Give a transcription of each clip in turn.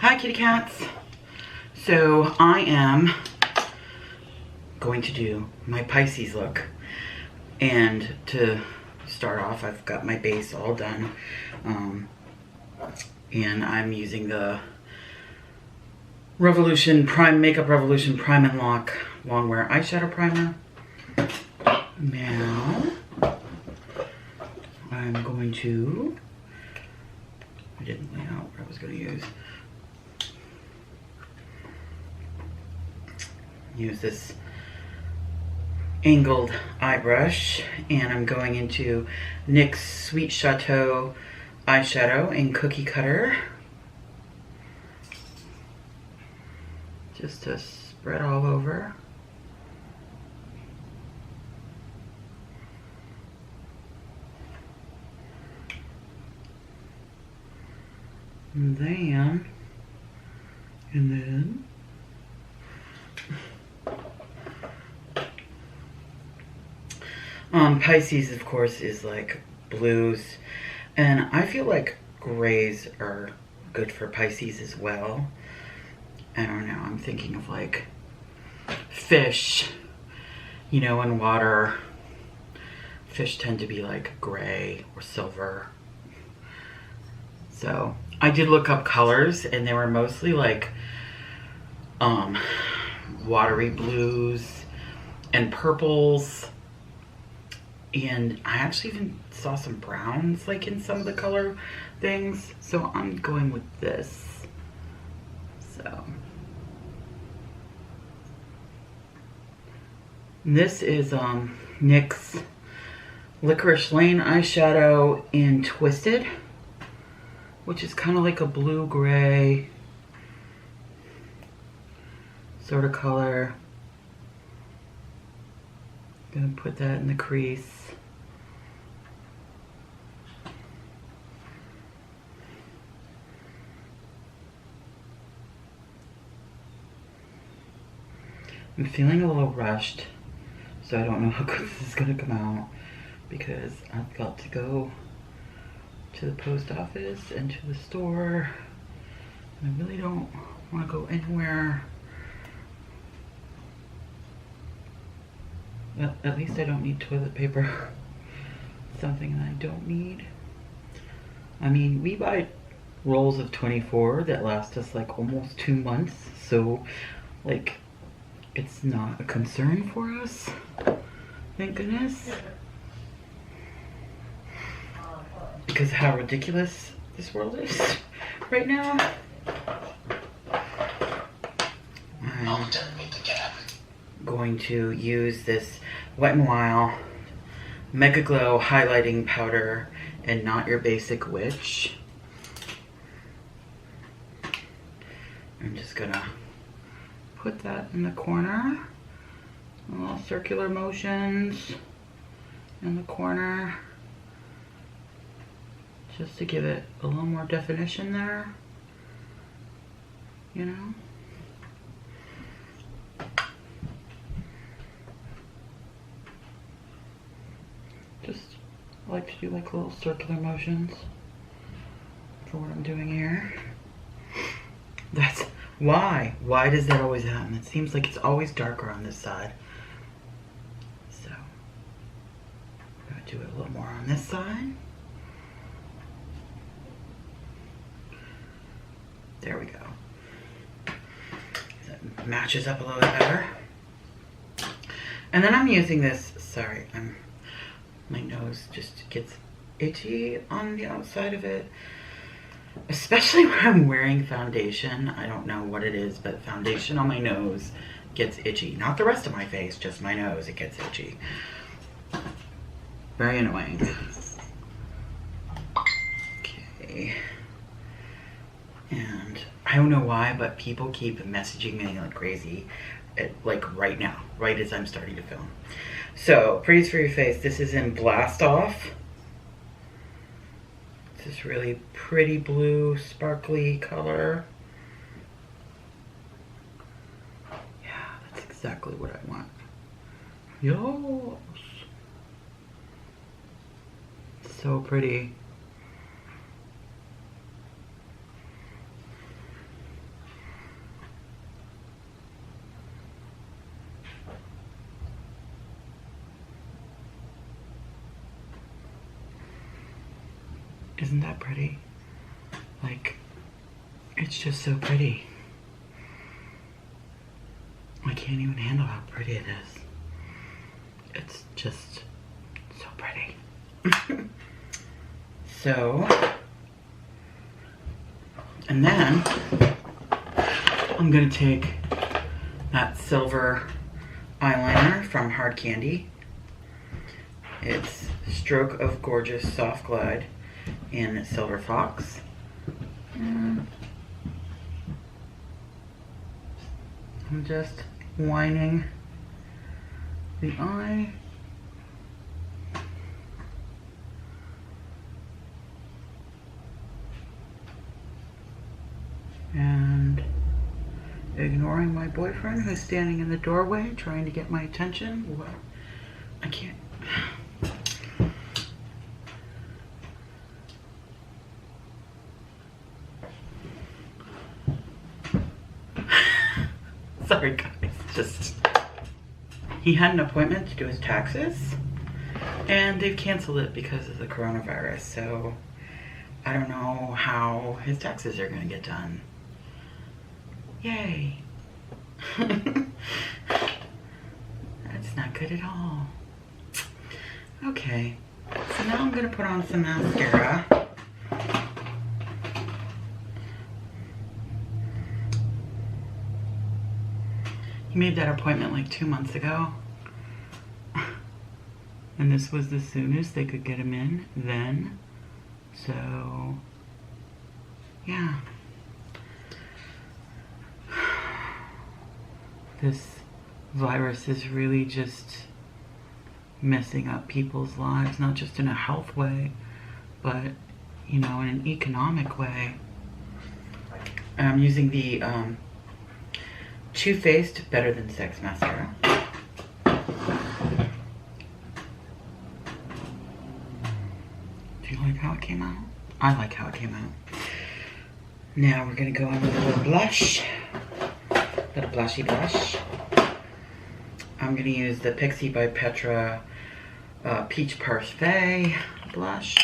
Hi kitty cats. So I am going to do my Pisces look, and to start off I've got my base all done, and I'm using the Makeup Revolution Prime and Lock Longwear Eyeshadow Primer. Now I'm going to, I didn't lay out what I was going to use this angled eye brush, and I'm going into NYX Sweet Chateau eyeshadow in Cookie Cutter, just to spread all over. And then Pisces, of course, is like blues, and I feel like grays are good for Pisces as well. I don't know, I'm thinking of like fish, you know, in water. Fish tend to be like gray or silver. So I did look up colors, and they were mostly like watery blues and purples, and I actually even saw some browns like in some of the color things, so I'm going with this. So this is NYX Licorice Lane eyeshadow in Twisted, which is kind of like a blue-gray sort of color. Gonna put that in the crease. I'm feeling a little rushed, so I don't know how quick this is gonna come out, because I've got to go to the post office and to the store, and I really don't want to go anywhere. Well, at least I don't need toilet paper. Something that I don't need. I mean, we buy rolls of 24 that last us like almost 2 months, so like it's not a concern for us. Thank goodness. Because how ridiculous this world is right now. I'm going to use this Wet n Wild Mega Glow highlighting powder and Not Your Basic Witch. I'm just gonna put that in the corner, little circular motions in the corner, just to give it a little more definition there, you know? Just I like to do like little circular motions for what I'm doing here. That's why. Why does that always happen? It seems like it's always darker on this side. So I'm gonna do it a little more on this side. There we go. That matches up a little bit better. And then I'm using this, sorry, my nose just gets itchy on the outside of it. Especially when I'm wearing foundation. I don't know what it is, but foundation on my nose gets itchy. Not the rest of my face, just my nose, it gets itchy. Very annoying. Okay. And I don't know why, but people keep messaging me like crazy, like right now, right as I'm starting to film. So, Pretties for Your Face, this is in Blast Off. This really pretty blue, sparkly color. Yeah, that's exactly what I want. Yo, so pretty. Isn't that pretty? Like, it's just so pretty. I can't even handle how pretty it is. It's just so pretty. So, and then I'm gonna take that silver eyeliner from Hard Candy. It's Stroke of Gorgeous Soft Glide in Silver Fox. And I'm just lining the eye. And ignoring my boyfriend who's standing in the doorway trying to get my attention. What? I can't. Sorry guys, just he had an appointment to do his taxes and they've canceled it because of the coronavirus, so I don't know how his taxes are gonna get done. Yay. That's not good at all. Okay, so now I'm gonna put on some mascara. He made that appointment like 2 months ago. And this was the soonest they could get him in then. So, yeah. This virus is really just messing up people's lives, not just in a health way, but, you know, in an economic way. I'm using the Too Faced Better Than Sex mascara. Do you like how it came out? I like how it came out. Now we're gonna go in with a little blush. Little blushy blush. I'm gonna use the Pixie by Petra Peach Parfait blush.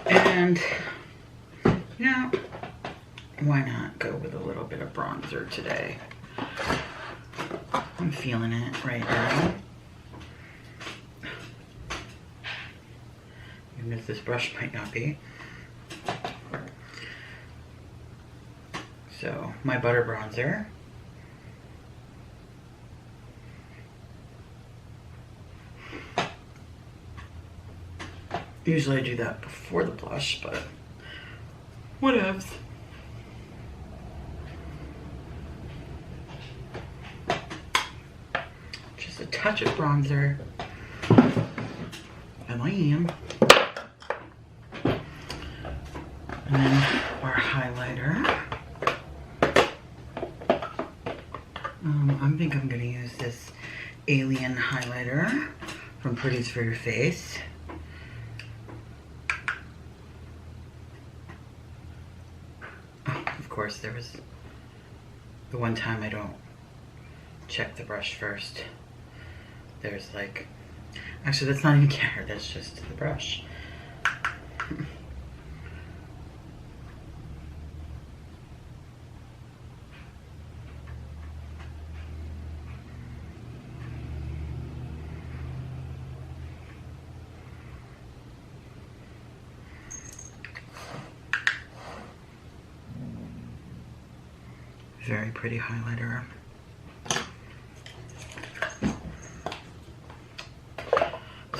And, you know, why not go with a little bit of bronzer today? I'm feeling it right now. Even if this brush might not be. So, my butter bronzer. Usually I do that before the blush, but whatevs. Just a touch of bronzer. And I am. And then our highlighter. I think I'm gonna use this Alien highlighter from Pretty's for Your Face. Of course, there was the one time I don't check the brush first. There's like, actually that's not even care, that's just the brush. Very pretty highlighter.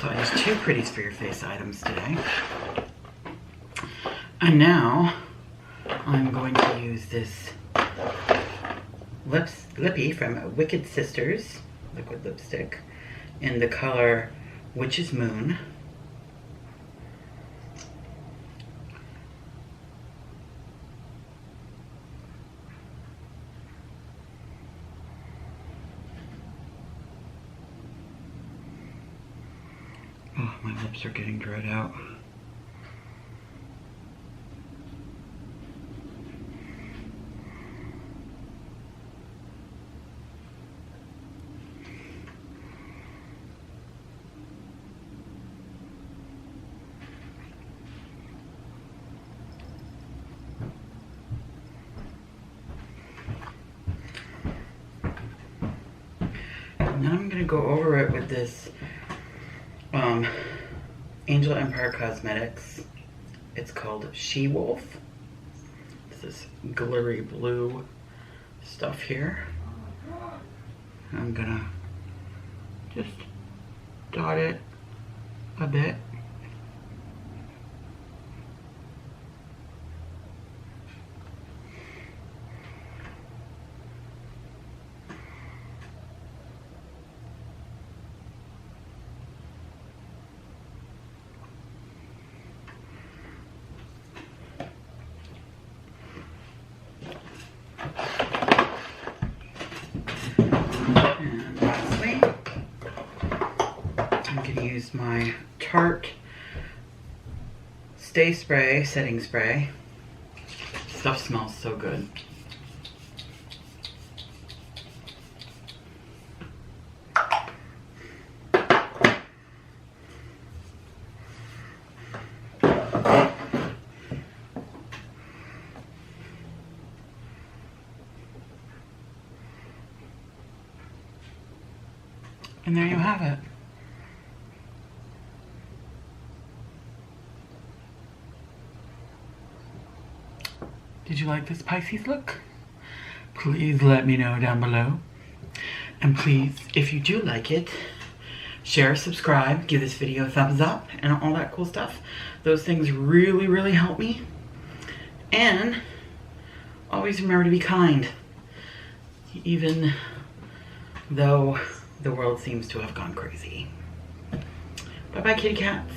So I used 2 Pretties for Your Face items today. And now I'm going to use this lippy from Wicked Sisters liquid lipstick in the color Witch's Moon. My lips are getting dried out. And then I'm going to go over it with this Angel Empire Cosmetics. It's called She Wolf. It's this glittery blue stuff here. And I'm going to just dot it a bit. And lastly, I'm going to use my Tarte Stay Spray Setting Spray. Stuff smells so good. And there you have it. Did you like this Pisces look? Please let me know down below. And please, if you do like it, share, subscribe, give this video a thumbs up, and all that cool stuff. Those things really, really help me. And always remember to be kind, even though the world seems to have gone crazy. Bye-bye, kitty cats.